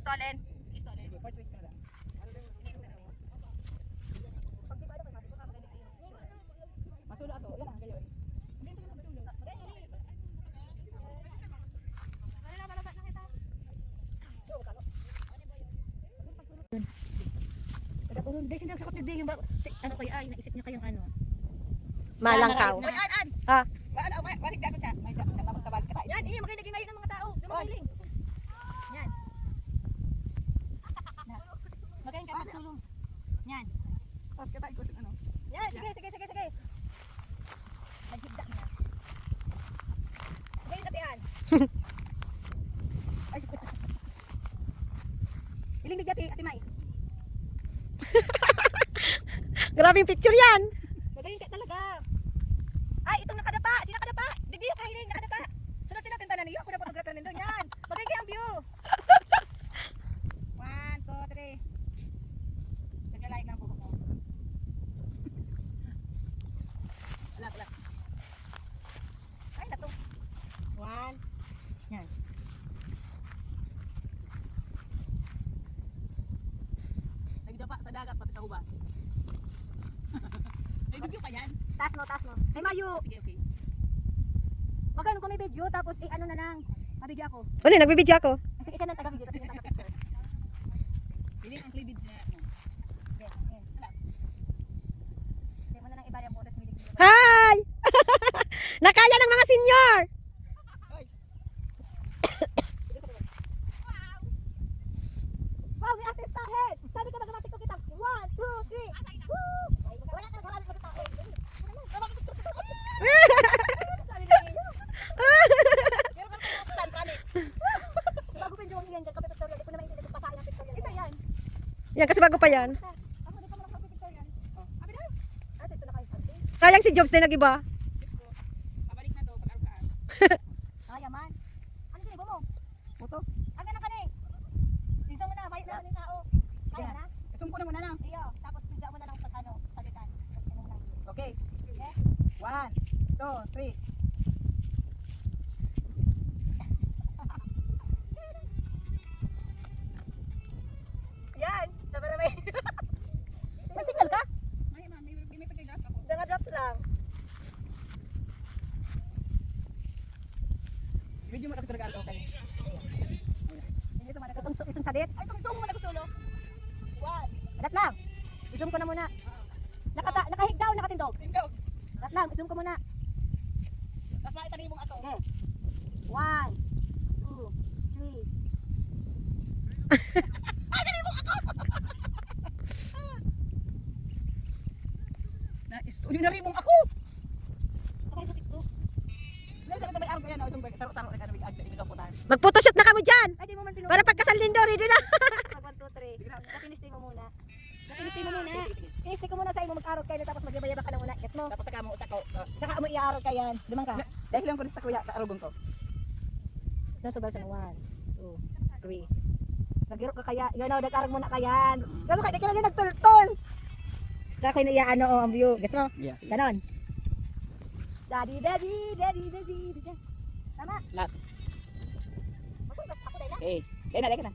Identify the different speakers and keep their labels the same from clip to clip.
Speaker 1: Pistolen.
Speaker 2: Masulo ato. Yan ang gayon.
Speaker 1: Hindi sila sakot na din yung ano kaya ay naisip niya kayang ano.
Speaker 3: Malangkaw.
Speaker 1: Oy, an.
Speaker 3: Ah.
Speaker 1: Ano, bakit dapat siya? May tapos ka balik ka. Yan, magaling ngayon ng mga tao. Magaling. Yan. Magaling ka magsulong. Yan.
Speaker 2: Tapos kita ikot ano.
Speaker 1: Yan, sige. Naghigda na. Magaling katihan. Ay. Iling bigati, Ate Mai.
Speaker 3: Grabe yung picture yan.
Speaker 1: Magaling ka talaga. Ay, itong nakadapa. Sino nakadapa? Digdi yung kahiling nakadapa. Sunod sila tintanan niyo. Ako na photographer nito. Yan. Magaling ang view. 1, 2, 3. Naglalait ng buhok mo. Wala. Ay, nato. 1. Yan.
Speaker 2: Nagdapa sa dagat pati sa hubas. May video pa yan?
Speaker 1: Taas mo. Ay, Mayu.
Speaker 2: Sige, okay.
Speaker 1: Magkano kung may video, tapos ano na lang. Mabidyo ako.
Speaker 3: Uli, nagbibidyo ako.
Speaker 1: Kasi ikaw nang taga-video, tapos yung taga-picture.
Speaker 2: Pili ang cleavage niya.
Speaker 1: Yes. Hindi mo na lang iba yung photos, milig video.
Speaker 3: Hi! Nakaya ng mga senior!
Speaker 1: Wow, may artist ahead! Sabi ka mag-matik ko kita. 1, 2, 3. Woo! Wala ka nagkakalit mo kita. Sabi na niyo. Meron ka ng sun panis. Bago pa yung yan, kapit picture yan. Ito na maintindihan kung pasahin ang picture yan. Isa yan.
Speaker 3: Yan, kasi bago pa yan.
Speaker 1: Ako, di pa mo lang picture yan. Abi na. Ate, ito na kayo sabi.
Speaker 3: Sayang si Jobs na nag-iba.
Speaker 2: Pabalik na to pag-arkaan.
Speaker 1: Ay, yaman. Ano sinibo mo?
Speaker 2: Moto.
Speaker 1: Aga na ka ni. Isa mo na, bayad na ng tao. Kaya na?
Speaker 2: Sumpo na muna lang.
Speaker 1: Iyo, tapos bigla mo na lang pag ano, salitan.
Speaker 2: Okay.
Speaker 1: Okay?
Speaker 2: 1, 2, 3.
Speaker 1: Yan, sabi na may.
Speaker 2: May signal ka? May pag-drop ako.
Speaker 1: Naka-drops lang.
Speaker 2: Video mo na talaga ako kayo.
Speaker 1: Hindi ito man itong salit.
Speaker 2: Ay, kung gusto mo nag-solo. 1.
Speaker 1: Adat lang. I-zoom ko na muna. Nakahig daw, nakatindog.
Speaker 2: Tindog.
Speaker 1: Adat lang, i-zoom ko muna.
Speaker 2: Tapos makita mong ato.
Speaker 1: Okay. 1, 2, 3.
Speaker 2: Ay, dali mo ako! Ordinary mong ako!
Speaker 1: Sakay sa TikTok.
Speaker 2: Ito may araw ko yan. Itong saro-saro na kanamig agad. Ito putan.
Speaker 3: Mag-photoshoot na kami dyan.
Speaker 1: Ay, di mo man tinulog.
Speaker 3: Para pagkasal lindo, ready na.
Speaker 1: 1, 2, 3. Nakinisting mo muna. Nakinisting mo muna. Kinisting ko muna sa imo mag-arog kayo tapos magyabay-yabay ka na muna. Gets mo?
Speaker 2: Tapos saka mo usako.
Speaker 1: Saka mo i-arog ka yan. Dumang ka.
Speaker 2: Dahil lang ko sa kuya, kaarugong ko.
Speaker 1: Nasugal sa 1, 2, 3. Nagiro ka kaya. Yan o, nag-arog muna ka yan. Kaso kaya ka na nagtultol. Saka kayo na i-ano ang view. Gets mo?
Speaker 2: Yeah.
Speaker 1: Ganon. Daddy. Tama.
Speaker 2: Lahat.
Speaker 1: Magpapos ako dahil lang.
Speaker 2: Eh, dahil na.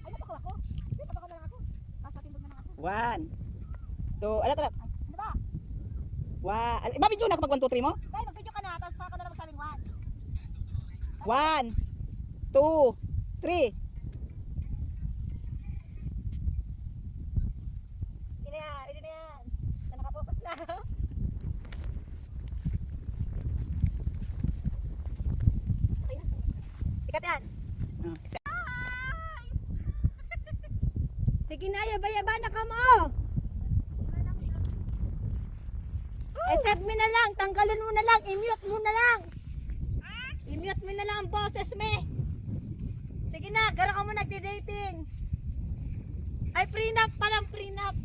Speaker 1: Ay, napako ako. Ay, napako na lang ako. Pasatindog na lang ako.
Speaker 2: 1, 2, ano to?
Speaker 1: Ay, ano ba?
Speaker 2: 1. Mabidyo na kapag 1, 2, 3 mo?
Speaker 1: Dahil mag-video ka na, tapos saka ka na lang magsabing
Speaker 2: 1,
Speaker 1: 1.
Speaker 2: 2, 3.
Speaker 1: Ini na yan. Na nakapokus na. Okay na. Ikat yan.
Speaker 3: Sige na, yaba-yaba na ka mo. I-set me na lang, tanggalin mo na lang, i-mute mo na lang. I-mute mo na lang ang boses me. Sige na, gara ka mo nagde-dating. Ay, prenup pa lang, prenup.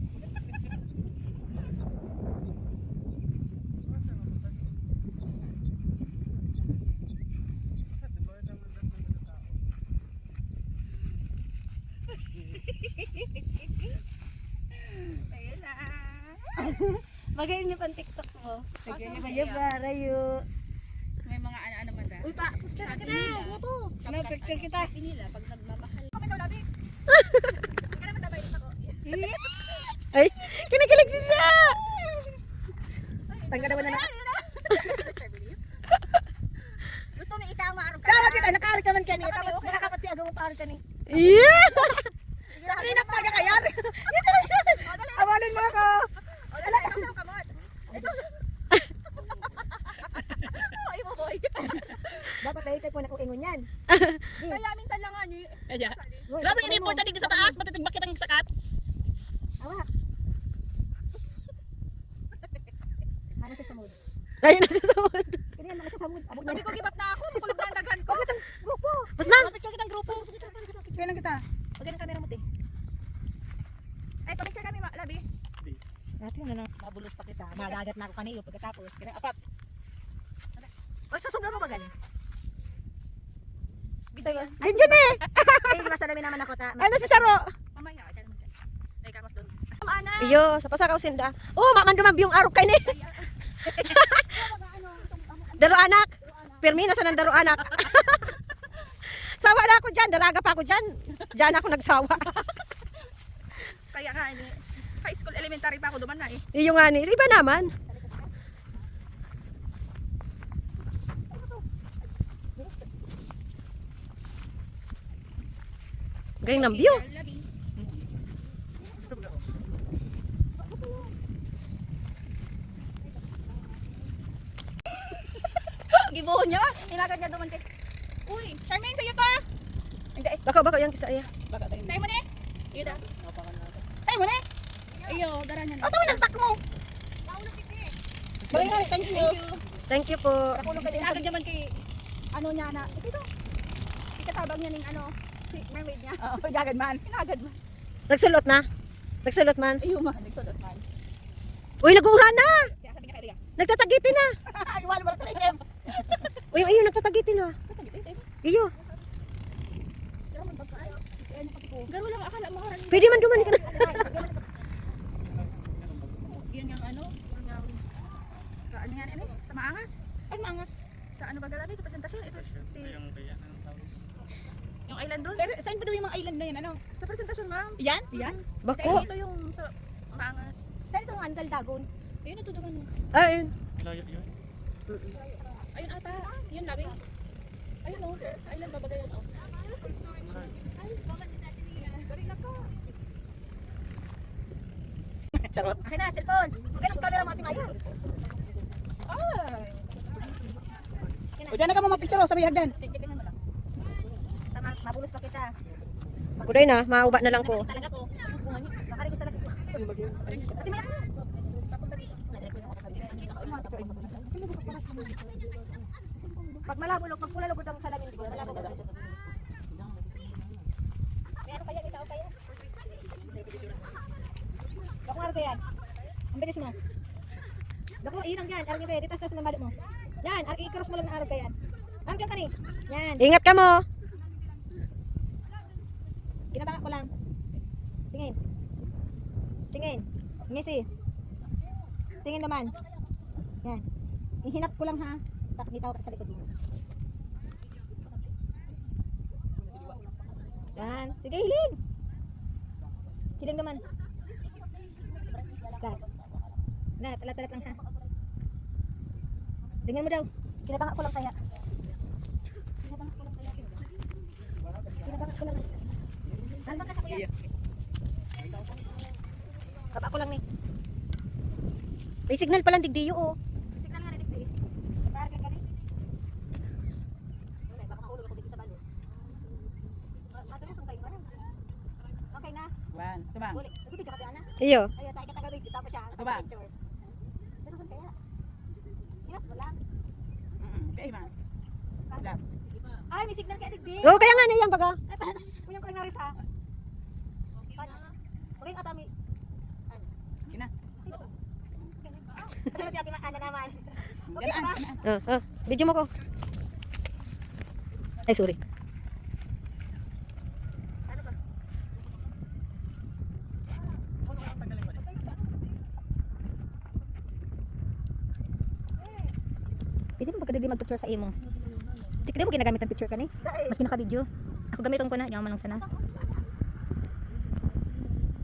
Speaker 1: Ayun na.
Speaker 3: Magayon niyo pang TikTok mo.
Speaker 2: Sige,
Speaker 3: Yaba, rayo.
Speaker 2: May mga ano-ano ba da?
Speaker 1: Uy pa, picture
Speaker 2: Sabi
Speaker 1: kita.
Speaker 2: nila,
Speaker 1: Ano to? Ano, picture kita.
Speaker 2: sabi nila, pag nagmamahal.
Speaker 3: Kami daw, Labi. Kaya naman tabay ako.
Speaker 1: Ay, kinikilig si siya. Tangga naman na.
Speaker 3: Gusto mo itama araw ka.
Speaker 1: Tama kita, nakaarag naman kani. Tapos nakakapat si agaw mo paarag kani.
Speaker 4: Yeah!
Speaker 1: Inak pa ka kaya. Awalin mo ako.
Speaker 3: O, dali, ito sa kamot. Ay mo, boy.
Speaker 1: Dapat dahil tayo po na kung ingon yan.
Speaker 3: Kaya minsan lang nga ni.
Speaker 2: Grabe yung important dito sa taas, matitigbak kitang sakat.
Speaker 1: Awa. Ano sa samud?
Speaker 4: Ayun na sa samod.
Speaker 1: Kaya yan, mga sa samud. Abog na.
Speaker 3: Sabi ko, give up na ako. Makulog na ang daghan ko.
Speaker 1: Grupo.
Speaker 4: Bus na!
Speaker 2: Picture kitang grupo.
Speaker 1: Picture lang kita. Pag ang camera mo, te.
Speaker 3: Ay, pamicture kami, Labi.
Speaker 1: Natin na lang. Mabulos pa kita. Magagat na ako kaniyo pagkatapos.
Speaker 2: Kinang apat.
Speaker 1: O, sa sobra mo ba galing?
Speaker 3: Bidayan.
Speaker 4: Andiyan eh!
Speaker 1: Ay, masalamin naman ako ta.
Speaker 4: Ano si Saro?
Speaker 3: Mamaya, ay, naman dyan. Ay, kamas doon. Ana.
Speaker 4: Iyo, sa pasakaw sinda. Oh, mamandumab yung arok kay ni. Daro anak. Pirmi na sa nang daro anak. Sawa na ako dyan, dalaga pa ako dyan. Dyan ako nagsawa.
Speaker 3: Kaya nga, ini. High school, elementary pa ako duman na eh.
Speaker 4: Iyo nga ni, iba naman. Gayong ng view.
Speaker 3: Labi. Gibuhon niya. Hinagad niya duman kay. Uy, Charmaine, sa'yo to. Hindi.
Speaker 4: Bako yung kisa iya.
Speaker 3: Sa'yo mo na eh. Iyo da. Sa'yo mo na eh. Iyo, dara niya na. O, tama ng tak mo.
Speaker 2: Balik thank you.
Speaker 4: Thank you po.
Speaker 3: Nakulong ka din. Hinagad niya man kay, ano niya na. Ito. Ikatabang niya ning ano, si mermaid niya.
Speaker 2: Oo, hinagad man.
Speaker 3: Hinagad man.
Speaker 4: Nagsulot na? Nagsulot man?
Speaker 3: Iyo man, nagsudot man.
Speaker 4: Uy, nag-uura na!
Speaker 3: Kaya sabi niya kay Ria.
Speaker 4: Nagtatagiti na!
Speaker 2: Ay, wala mo na tayo.
Speaker 4: Uy, ayun, nagtatagiti na. Iyo,
Speaker 3: Sira man pagkain. Garo lang akala mo karan.
Speaker 4: pwede man dumani ka na.
Speaker 3: Yun yung ano, sa ano yan ini? Sa Maangas? Ay, Maangas. Sa ano ba galabi? Sa presentasyon? Ito, si... Yung island doon?
Speaker 2: Saan ba daw yung mga island na yan? Ano?
Speaker 3: Sa presentasyon, ma'am.
Speaker 2: Yan? Yan?
Speaker 4: Bako.
Speaker 3: Kaya ito yung sa Maangas.
Speaker 1: Saan itong Andal Dagon?
Speaker 3: Ayun, ito duman.
Speaker 4: Ayun.
Speaker 3: Ayun ata. Yun, labi. Ayun o. Island ba bagay yun o?
Speaker 2: Charot.
Speaker 1: Akin na, cellphone. Huwag ka ng camera mo ating ayun.
Speaker 2: O, dyan na ka mga picture sa may hagdan.
Speaker 3: Tingnan mo lang.
Speaker 1: Tama, mabulos pa kita.
Speaker 4: Ako din na, mauba na lang ko.
Speaker 1: Talaga po. Makarigos talaga. Ate, may ako. Pag malabulok, magpulalugod ang salamin ko. Malabulok. May ano kaya, may tao kaya? Bako nga yan. Ang bilis mo. Bako, iyon ang yan. Arag nyo kaya, ditas-tas ng mali mo. Yan, i-cross mo lang ng arag kaya. Arag yan kani. Yan.
Speaker 4: Ingat ka mo.
Speaker 1: Kinabaka ko lang. Tingin. Tingin. Ngisi. Tingin naman. Yan. Ihinap ko lang ha. May tao ka sa likod mo. Yan. Sige, hiling. Hiling naman. Yan. Na, talat-talat lang ha. Tingnan mo daw. Kinabaka ko lang kaya. Kinabaka ko lang kaya. Kinabaka ko lang. Ano ba kasi kuya? Kaba ko lang ni.
Speaker 4: May signal palang digdiyo oh.
Speaker 1: Signal nga na dito. Parang ka rin. Wala, baka maulog ako dito sa balo. Matulusong kayo parang. Okay na.
Speaker 2: Wan, ito ba?
Speaker 1: Uli. Nagpipid ka pa ana.
Speaker 4: Iyo.
Speaker 1: Ayun, tayo katagawin. Kita pa siya.
Speaker 2: Ito ba?
Speaker 1: Talusan kaya. Hinap mo lang.
Speaker 2: Okay, ma. Wala.
Speaker 1: Ay, may signal kaya digdi.
Speaker 4: Oh, kaya nga na yan baga.
Speaker 1: Ay, paano? Kuyang ko nga rin sa. Paano? Okay, atami.
Speaker 2: Kina.
Speaker 1: Kasi mati ati maana naman. Okay
Speaker 2: Yan,
Speaker 1: ka ba?
Speaker 4: Video mo ko. Ay, sorry.
Speaker 1: Ano ba? Pwede mo pagkadigdi mag-picture sa imo. Di mo ginagamit ang picture ka ni? Mas pinaka-video. Ako gamiton ko na. Di ako manong sana.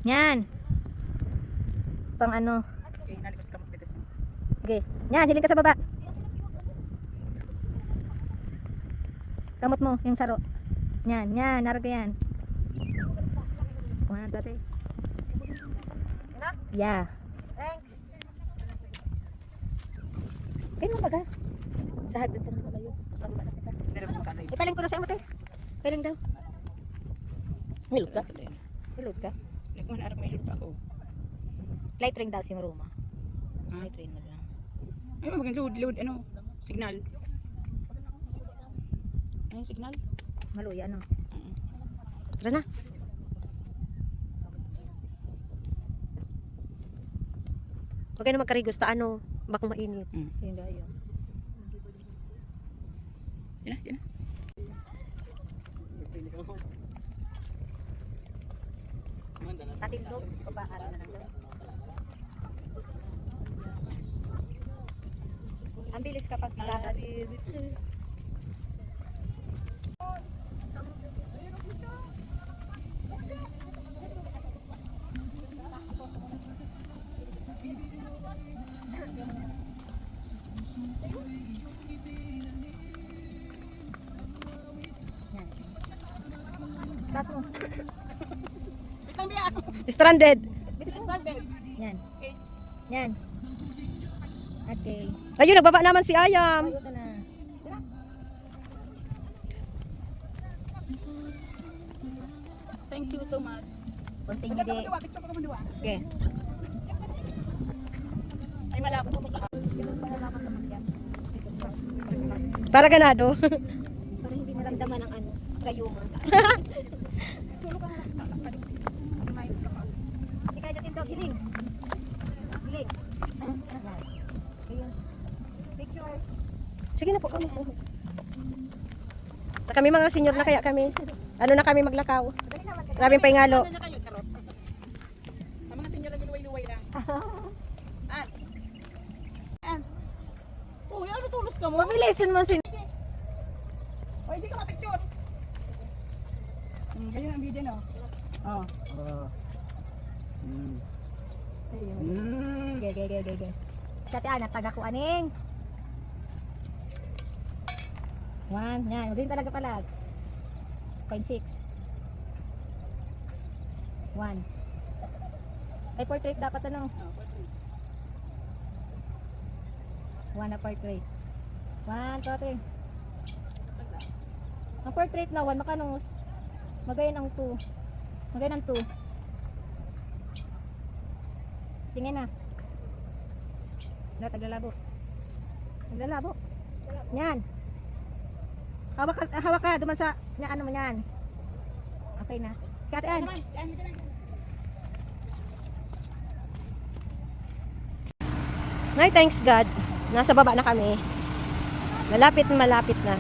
Speaker 1: Yan. Pang ano.
Speaker 2: Okay, nalikos ka dito.
Speaker 1: Okay. Yan, hiling ka sa baba. Kamot mo, yung saro. Yan, yan, narag ka yan. 1, 2, 3. Yeah.
Speaker 3: Thanks.
Speaker 1: Kaya mo baga? Sa hagdan ka naman kayo. Sa baba na kita.
Speaker 2: Pero mo katay.
Speaker 1: Ipaling ko na sa imo, te. Ipaling daw. Milot ka? Milot ka?
Speaker 2: Nagkuhan arap may lupa ko.
Speaker 1: Light ring daw si Maruma.
Speaker 2: Ha?
Speaker 1: Light ring na lang.
Speaker 2: Ay, magandang load, ano, signal. Ano yung signal?
Speaker 1: Maluya, ano?
Speaker 4: Tara na. Huwag kayo na magkarigos. Ano, baka mainit.
Speaker 1: Yun daw yun.
Speaker 2: Yan na, yan na.
Speaker 1: Tatindog, babaan na lang daw. Ang bilis kapag lakad. Taas mo.
Speaker 2: Bitang biya!
Speaker 4: Stranded.
Speaker 2: Standard!
Speaker 1: Yan. Yan. Okay.
Speaker 4: Ayun, nagbaba naman si Ayam.
Speaker 1: Ay, ito na.
Speaker 2: Thank you so much.
Speaker 1: Continue di.
Speaker 2: Picture ko manduwa.
Speaker 1: Okay.
Speaker 2: Ay, malapot ko pa.
Speaker 4: Para ganado.
Speaker 1: Para hindi maramdaman ang ano, trayuma.
Speaker 2: Sulo ka nga. May ka pa.
Speaker 1: Hindi kayo natin daw, hiling. Hiling. Ayun. Picture.
Speaker 4: Sige na po kami. Kami mga senior na kaya kami. Ano na kami maglakaw. Maraming paingalo.
Speaker 2: Ano na kayo, charot? Ang mga senior na giluway-luway lang. An? An? Oh, ano tulos ka mo?
Speaker 1: Mabilisin mo sin.
Speaker 2: Oh, hindi ka mapicture. Ayun ang video, no? Oh.
Speaker 1: Ge. Kati ana taga ko aning. 1, yan. Din talaga pala. 0.6. 1. Ay, portrait dapat ano? 1 na portrait. 1, 2, 3. Ang portrait na 1, makanong magayon ang 2. Magayon ang 2. Tingin na. Taglalabo. Taglalabo. Yan. Hawak ka duman sa ano mo yan. Okay na. Katian.
Speaker 4: Nay, thanks God. Nasa baba na kami. Malapit na.